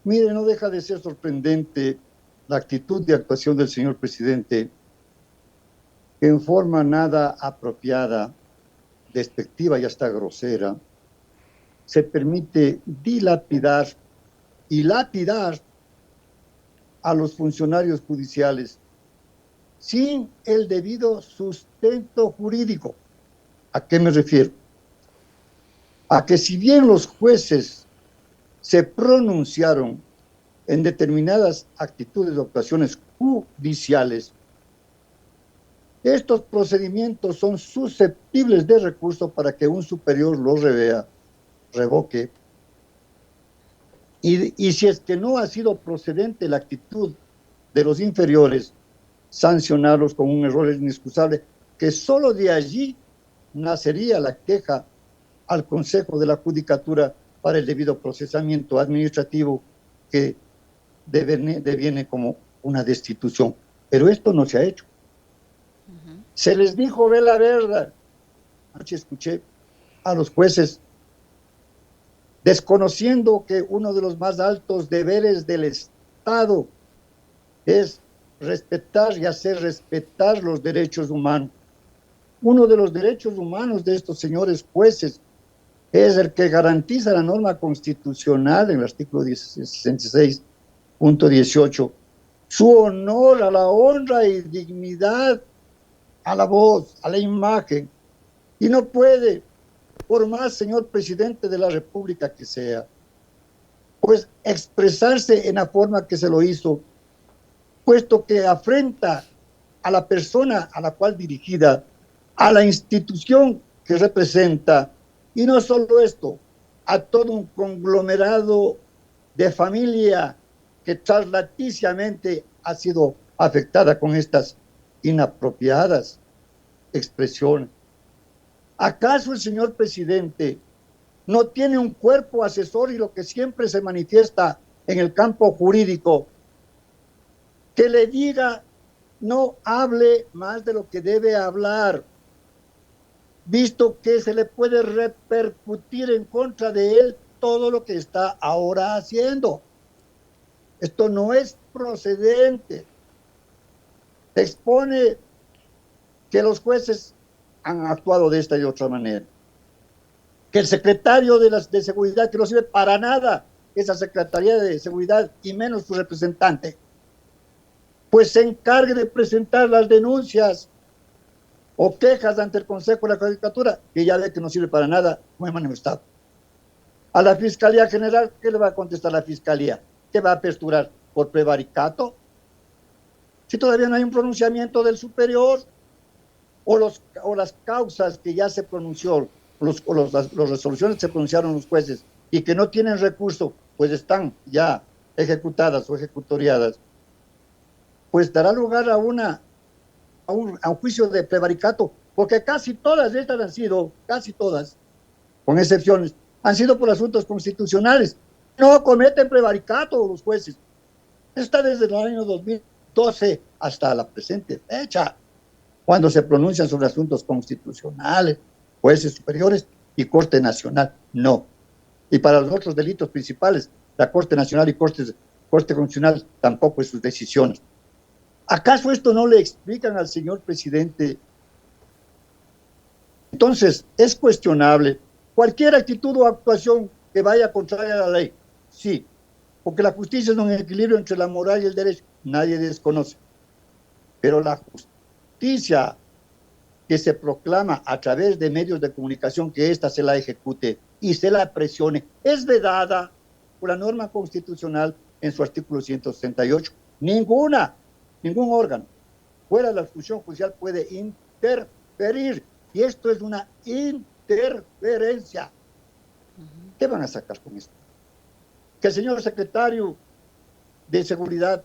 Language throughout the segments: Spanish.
Mire, no deja de ser sorprendente la actitud de actuación del señor presidente, que en forma nada apropiada, despectiva y hasta grosera, se permite dilapidar y lapidar a los funcionarios judiciales sin el debido sustento jurídico. ¿A qué me refiero? A que si bien los jueces se pronunciaron en determinadas actitudes o actuaciones judiciales, estos procedimientos son susceptibles de recurso para que un superior los revea, revoque, y si es que no ha sido procedente la actitud de los inferiores, sancionarlos con un error inexcusable, que solo de allí nacería la queja al Consejo de la Judicatura para el debido procesamiento administrativo que deviene como una destitución. Pero esto no se ha hecho. Se les dijo, ve la verdad. Anoche escuché a los jueces desconociendo que uno de los más altos deberes del Estado es respetar y hacer respetar los derechos humanos. Uno de los derechos humanos de estos señores jueces es el que garantiza la norma constitucional en el artículo 66.18, su honor a la honra y dignidad, a la voz, a la imagen. Y no puede, por más señor presidente de la República que sea, pues expresarse en la forma que se lo hizo, puesto que afrenta a la persona a la cual dirigida, a la institución que representa, y no solo esto, a todo un conglomerado de familia que traslaticiamente ha sido afectada con estas inapropiadas expresiones. ¿Acaso el señor presidente no tiene un cuerpo asesor y lo que siempre se manifiesta en el campo jurídico, que le diga no hable más de lo que debe hablar, visto que se le puede repercutir en contra de él todo lo que está ahora haciendo? Esto no es procedente. Se expone que los jueces han actuado de esta y otra manera, que el secretario de Seguridad, que no sirve para nada esa Secretaría de Seguridad y menos su representante, pues se encargue de presentar las denuncias o quejas ante el Consejo de la Judicatura, que ya ve que no sirve para nada, como he manifestado. A la Fiscalía General, ¿qué le va a contestar la Fiscalía? ¿Qué va a aperturar? ¿Por prevaricato? Si todavía no hay un pronunciamiento del superior, o las causas que ya se pronunció, las resoluciones que se pronunciaron los jueces y que no tienen recurso, pues están ya ejecutadas o ejecutoriadas, pues dará lugar a un juicio de prevaricato, porque casi todas estas han sido, casi todas, con excepciones, han sido por asuntos constitucionales. No cometen prevaricato los jueces. Está desde el año 2012 hasta la presente fecha, cuando se pronuncian sobre asuntos constitucionales, jueces superiores y Corte Nacional. No. Y para los otros delitos principales, la Corte Nacional y Corte Constitucional tampoco es sus decisiones. ¿Acaso esto no le explican al señor presidente? Entonces, es cuestionable cualquier actitud o actuación que vaya contraria a la ley. Sí, porque la justicia es un equilibrio entre la moral y el derecho. Nadie desconoce. Pero la justicia que se proclama a través de medios de comunicación, que ésta se la ejecute y se la presione, es vedada por la norma constitucional en su artículo 168. Ningún órgano fuera de la función judicial puede interferir, y esto es una interferencia. ¿Qué van a sacar con esto? Que el señor secretario de Seguridad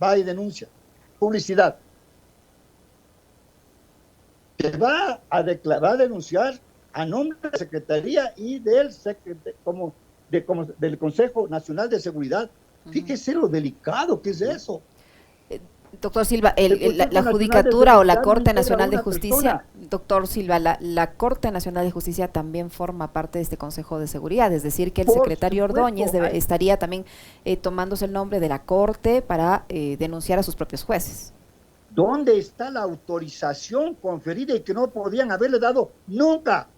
va y denuncia publicidad, que va a denunciar a nombre de la Secretaría y del Consejo Nacional de Seguridad. Fíjese lo delicado que es eso. Doctor Silva, la Consejo Nacional de Judicatura o la Seguridad no Corte integra Nacional de una Justicia, persona. doctor Silva, la Corte Nacional de Justicia también forma parte de este Consejo de Seguridad, es decir, que el Por secretario Ordóñez supuesto, estaría también tomándose el nombre de la Corte para denunciar a sus propios jueces. ¿dónde está la autorización conferida y que no podían haberle dado nunca?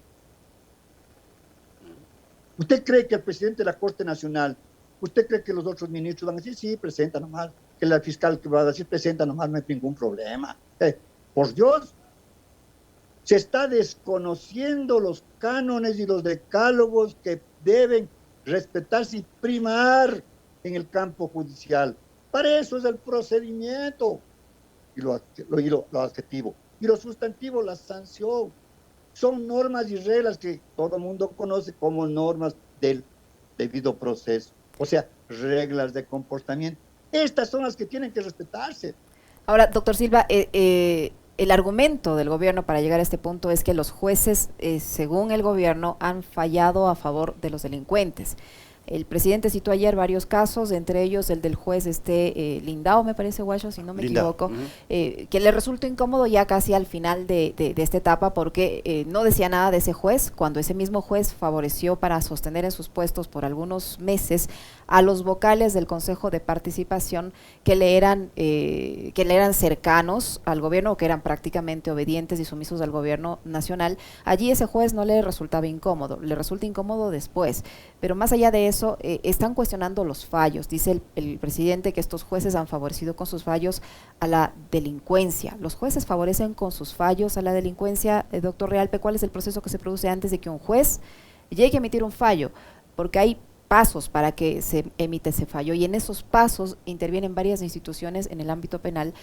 ¿Usted cree que el presidente de la Corte Nacional, usted cree que los otros ministros van a decir, sí, presenta nomás, que la fiscal que va a decir, presenta nomás, no hay ningún problema? Por Dios, se está desconociendo los cánones y los decálogos que deben respetarse y primar en el campo judicial. Para eso es el procedimiento y lo adjetivo. Y lo sustantivo, la sanción. Son normas y reglas que todo el mundo conoce como normas del debido proceso. O sea, reglas de comportamiento. Estas son las que tienen que respetarse. Ahora, doctor Silva, el argumento del gobierno para llegar a este punto es que los jueces, según el gobierno, han fallado a favor de los delincuentes. El presidente citó ayer varios casos, entre ellos el del juez Lindao, me parece, Guacho, si no me equivoco, que le resultó incómodo ya casi al final de esta etapa porque no decía nada de ese juez, cuando ese mismo juez favoreció para sostener en sus puestos por algunos meses a los vocales del Consejo de Participación que le eran cercanos al gobierno, que eran prácticamente obedientes y sumisos al gobierno nacional. Allí ese juez no le resultaba incómodo, le resulta incómodo después, pero más allá de eso, están cuestionando los fallos. Dice el presidente que estos jueces han favorecido con sus fallos a la delincuencia. ¿Los jueces favorecen con sus fallos a la delincuencia, doctor Realpe? ¿Cuál es el proceso que se produce antes de que un juez llegue a emitir un fallo? Porque hay pasos para que se emite ese fallo y en esos pasos intervienen varias instituciones en el ámbito penal,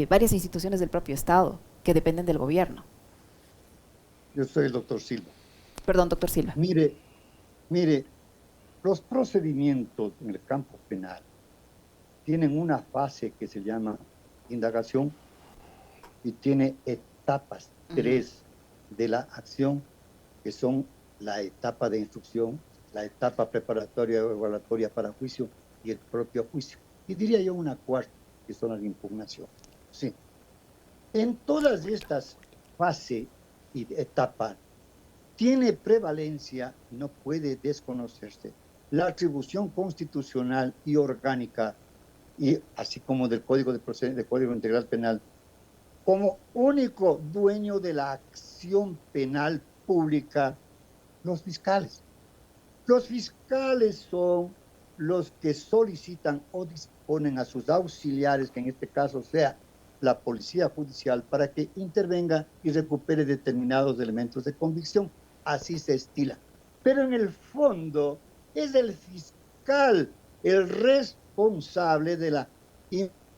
varias instituciones del propio Estado que dependen del gobierno. Yo soy el doctor Silva. Perdón, doctor Silva. Mire, los procedimientos en el campo penal tienen una fase que se llama indagación y tiene etapas, tres de la acción, que son la etapa de instrucción, la etapa preparatoria o evaluatoria para juicio y el propio juicio. Y diría yo una cuarta, que son las impugnaciones. Sí. En todas estas fases y etapas tiene prevalencia, no puede desconocerse, la atribución constitucional y orgánica, y así como del Código de Procedimiento, del Código Integral Penal, como único dueño de la acción penal pública, los fiscales. Los fiscales son los que solicitan o disponen a sus auxiliares, que en este caso sea la policía judicial, para que intervenga y recupere determinados elementos de convicción. Así se estila. Pero en el fondo es el fiscal el responsable de la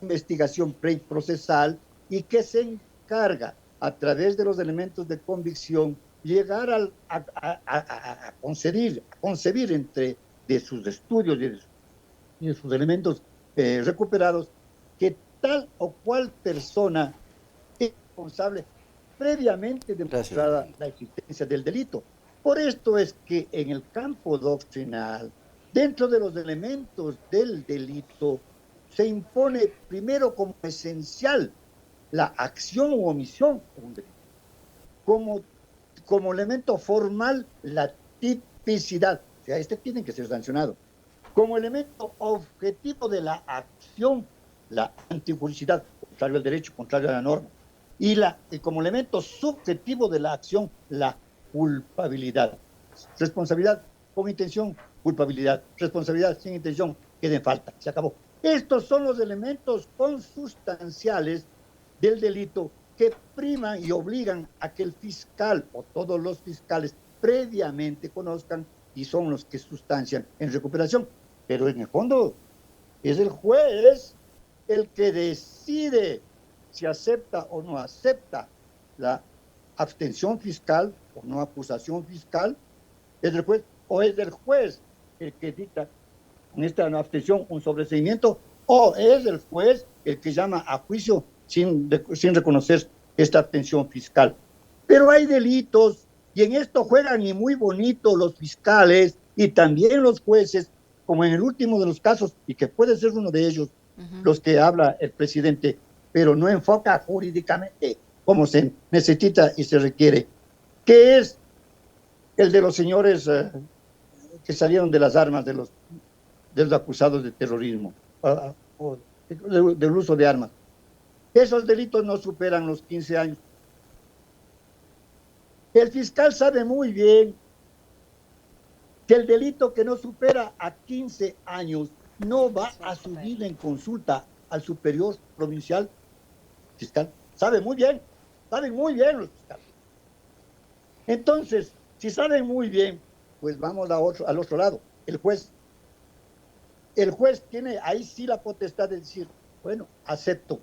investigación preprocesal y que se encarga a través de los elementos de convicción llegar a concebir entre de sus estudios y de sus elementos recuperados que tal o cual persona es responsable previamente demostrada la existencia del delito. Por esto es que en el campo doctrinal, dentro de los elementos del delito, se impone primero como esencial la acción u omisión de un delito. Como elemento formal, la tipicidad. O sea, tiene que ser sancionado. Como elemento objetivo de la acción, la antijuricidad, contrario al derecho, contrario a la norma. Y como elemento subjetivo de la acción, la culpabilidad. Responsabilidad con intención, culpabilidad. Responsabilidad sin intención, queda en falta. Se acabó. Estos son los elementos consustanciales del delito que priman y obligan a que el fiscal o todos los fiscales previamente conozcan y son los que sustancian en recuperación. Pero en el fondo es el juez el que decide si acepta o no acepta la abstención fiscal o no acusación fiscal. Es el juez o es el juez el que dicta en esta abstención un sobreseimiento o es el juez el que llama a juicio sin reconocer esta abstención fiscal. Pero hay delitos y en esto juegan y muy bonito los fiscales y también los jueces, como en el último de los casos, y que puede ser uno de ellos, los que habla el presidente, pero no enfoca jurídicamente como se necesita y se requiere, que es el de los señores que salieron de las armas de los acusados de terrorismo o del uso de armas. Esos delitos no superan los 15 años. El fiscal sabe muy bien que el delito que no supera a 15 años no va a subir en consulta al superior provincial fiscal. Saben muy bien los fiscales. Entonces, si saben muy bien, pues vamos al otro lado, el juez. El juez tiene ahí sí la potestad de decir, bueno, acepto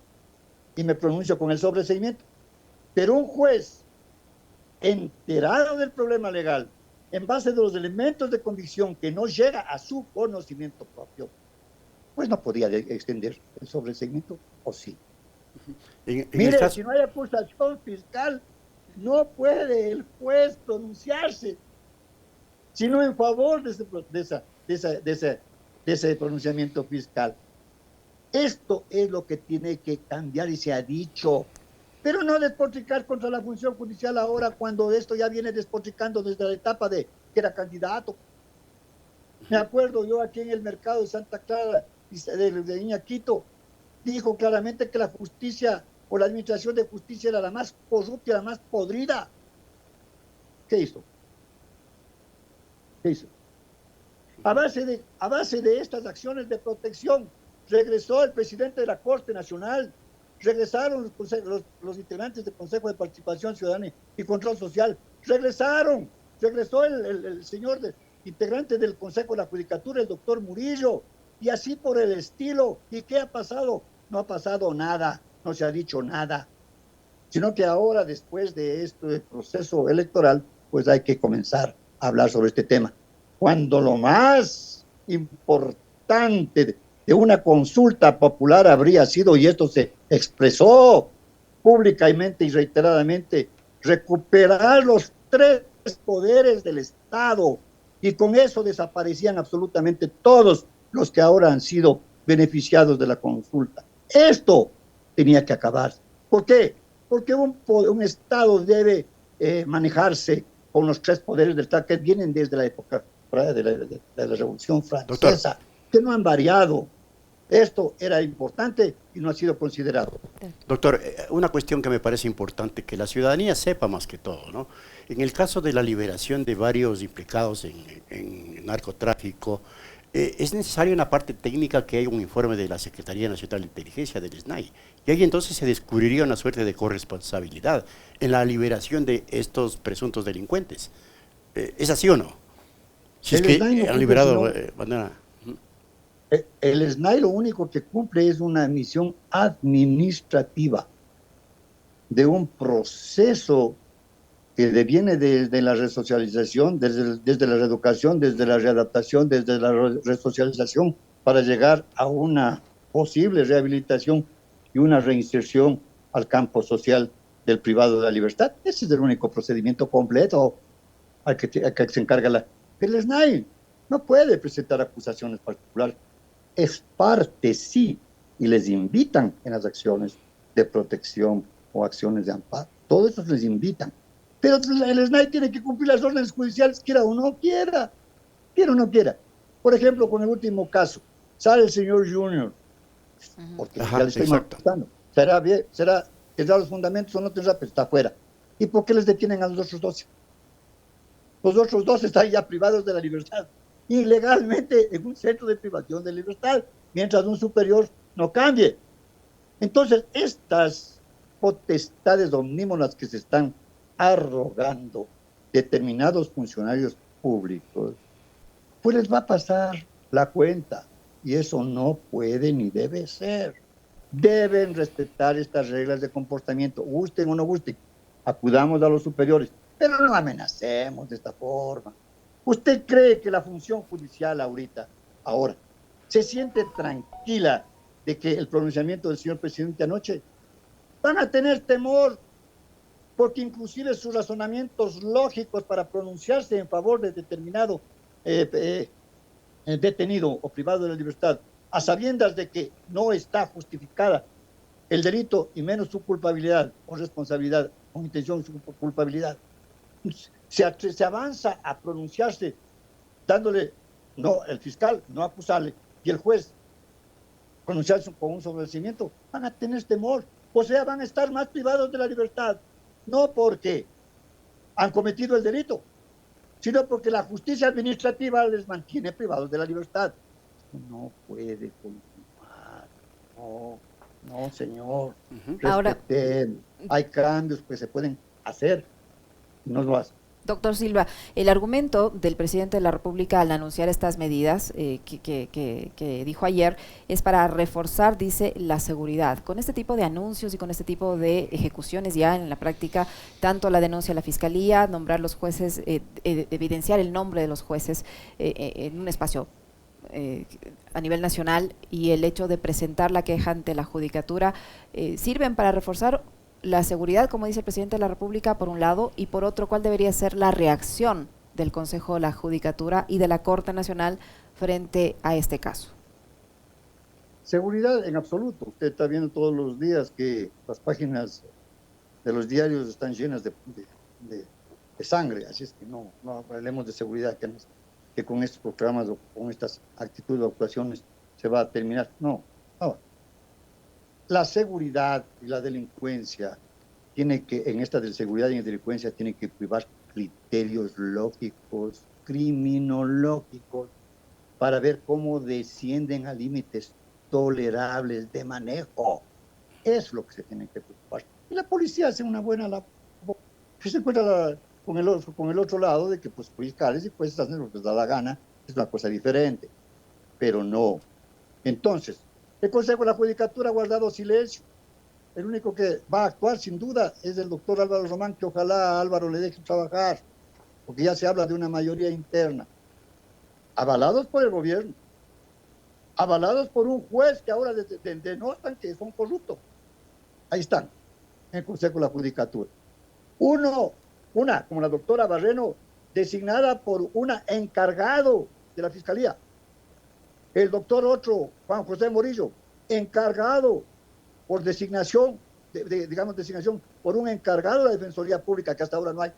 y me pronuncio con el sobreseimiento. Pero un juez enterado del problema legal, en base de los elementos de convicción que no llega a su conocimiento propio, pues no podía extender el sobreseimiento, ¿o sí? Mire, caso... si no hay acusación fiscal, no puede el juez pronunciarse, sino en favor de ese pronunciamiento fiscal. Esto es lo que tiene que cambiar y se ha dicho, pero no despotricar contra la función judicial ahora cuando esto ya viene despotricando desde la etapa de que era candidato. Me acuerdo yo aquí en el mercado de Santa Clara, de Iñaquito, dijo claramente que la justicia o la administración de justicia era la más corrupta, la más podrida. ¿Qué hizo? ¿Qué hizo? A base de estas acciones de protección, regresó el presidente de la Corte Nacional, regresaron los integrantes del Consejo de Participación Ciudadana y Control Social, regresó el señor integrante del Consejo de la Judicatura, el doctor Murillo, y así por el estilo. ¿Y qué ha pasado? No ha pasado nada, no se ha dicho nada, sino que ahora, después de este proceso electoral, pues hay que comenzar a hablar sobre este tema. Cuando lo más importante de una consulta popular habría sido, y esto se expresó públicamente y reiteradamente, recuperar los 3 poderes del Estado, y con eso desaparecían absolutamente todos los que ahora han sido beneficiados de la consulta. Esto tenía que acabar. ¿Por qué? Porque un Estado debe manejarse con los 3 poderes del Estado que vienen desde la época de la Revolución Francesa, doctor, que no han variado. Esto era importante y no ha sido considerado. Doctor, una cuestión que me parece importante, que la ciudadanía sepa más que todo, ¿no? En el caso de la liberación de varios implicados en narcotráfico, es necesaria una parte técnica, que haya un informe de la Secretaría Nacional de Inteligencia, del SNAI, y ahí entonces se descubriría una suerte de corresponsabilidad en la liberación de estos presuntos delincuentes. ¿Es así o no? Si es que han liberado bandera. El SNAI lo único que cumple es una misión administrativa de un proceso que deviene desde la resocialización, desde la reeducación, desde la readaptación, desde la resocialización, para llegar a una posible rehabilitación y una reinserción al campo social del privado de la libertad. Ese es el único procedimiento completo al que se encarga el SNAI. No puede presentar acusaciones particulares. Es parte, sí, y les invitan en las acciones de protección o acciones de amparo. Todo eso les invitan. Pero el SNAI tiene que cumplir las órdenes judiciales, quiera o no quiera. Por ejemplo, con el último caso, sale el señor Junior, porque ya le estoy matando. ¿Será que da los fundamentos o no tendrá? Pero está afuera. ¿Y por qué les detienen a los otros 12? Los otros 12 están ya privados de la libertad, ilegalmente en un centro de privación de libertad, mientras un superior no cambie. Entonces, estas potestades omnímonas que se están arrogando determinados funcionarios públicos, pues les va a pasar la cuenta, y eso no puede ni debe ser. Deben respetar estas reglas de comportamiento, gusten o no gusten. Acudamos a los superiores, pero no amenacemos de esta forma. ¿Usted cree que la función judicial ahora, se siente tranquila de que el pronunciamiento del señor presidente anoche? Van a tener temor, porque inclusive sus razonamientos lógicos para pronunciarse en favor de determinado detenido o privado de la libertad, a sabiendas de que no está justificada el delito y menos su culpabilidad o responsabilidad, con intención de su culpabilidad. Se avanza a pronunciarse dándole, no, el fiscal no acusarle y el juez pronunciarse con un sobreseimiento, van a tener temor, o sea, van a estar más privados de la libertad, no porque han cometido el delito, sino porque la justicia administrativa les mantiene privados de la libertad. No puede continuar, no, no, señor, Ahora, respeten, hay cambios que se pueden hacer, no lo hacen. doctor Silva, el argumento del presidente de la República al anunciar estas medidas que dijo ayer es para reforzar, dice, la seguridad. Con este tipo de anuncios y con este tipo de ejecuciones ya en la práctica, tanto la denuncia a la Fiscalía, nombrar los jueces, evidenciar el nombre de los jueces en un espacio a nivel nacional y el hecho de presentar la queja ante la Judicatura, sirven para reforzar la seguridad, como dice el presidente de la República, por un lado, y por otro, ¿cuál debería ser la reacción del Consejo de la Judicatura y de la Corte Nacional frente a este caso? Seguridad en absoluto. Usted está viendo todos los días que las páginas de los diarios están llenas de sangre, así es que no hablemos de seguridad, que con estos programas o con estas actitudes o actuaciones se va a terminar. No. La seguridad y la delincuencia en esta de seguridad y delincuencia tiene que privar criterios lógicos, criminológicos, para ver cómo descienden a límites tolerables de manejo. Es lo que se tiene que preocupar. Y la policía hace una buena labor. Se encuentra con el otro lado de que pues fiscales y jueces hacen lo que les da la gana, es una cosa diferente, pero no. Entonces, el Consejo de la Judicatura ha guardado silencio. El único que va a actuar sin duda es el doctor Álvaro Román, que ojalá a Álvaro le deje trabajar, porque ya se habla de una mayoría interna, avalados por el gobierno, avalados por un juez que ahora denotan que son corruptos. Ahí están, en el Consejo de la Judicatura. Una, como la doctora Barreno, designada por una encargado de la Fiscalía. El doctor otro, Juan José Morillo, encargado por designación, designación por un encargado de la Defensoría Pública, que hasta ahora no hay.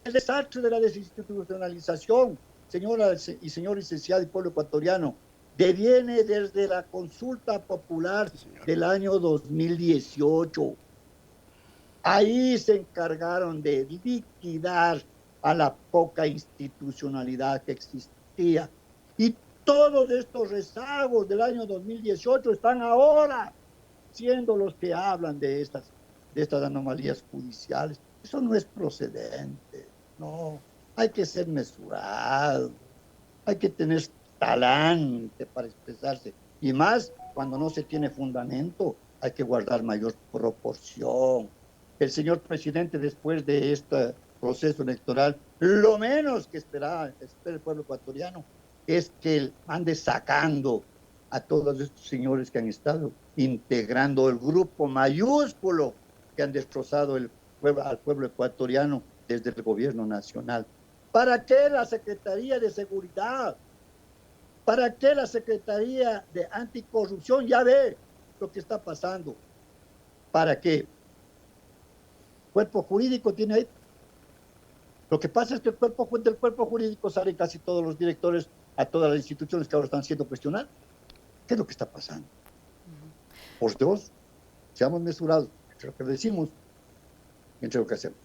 El desastre de la desinstitucionalización, señora y señor licenciado y pueblo ecuatoriano, deviene desde la consulta popular del año 2018. Ahí se encargaron de liquidar a la poca institucionalidad que existía. Y todos estos rezagos del año 2018 están ahora siendo los que hablan de estas anomalías judiciales. Eso no es procedente, no. Hay que ser mesurado, hay que tener talante para expresarse. Y más cuando no se tiene fundamento, hay que guardar mayor proporción. El señor presidente, después de este proceso electoral, lo menos que espera el pueblo ecuatoriano es que ande sacando a todos estos señores que han estado integrando el grupo mayúsculo que han destrozado al pueblo ecuatoriano desde el gobierno nacional. ¿Para qué la Secretaría de Seguridad? ¿Para qué la Secretaría de Anticorrupción? Ya ve lo que está pasando. ¿Para qué? Cuerpo jurídico tiene ahí. Lo que pasa es que del cuerpo jurídico salen casi todos los directores a todas las instituciones que ahora están siendo cuestionadas. ¿Qué es lo que está pasando? Por Dios, seamos mesurados entre lo que decimos y entre lo que hacemos.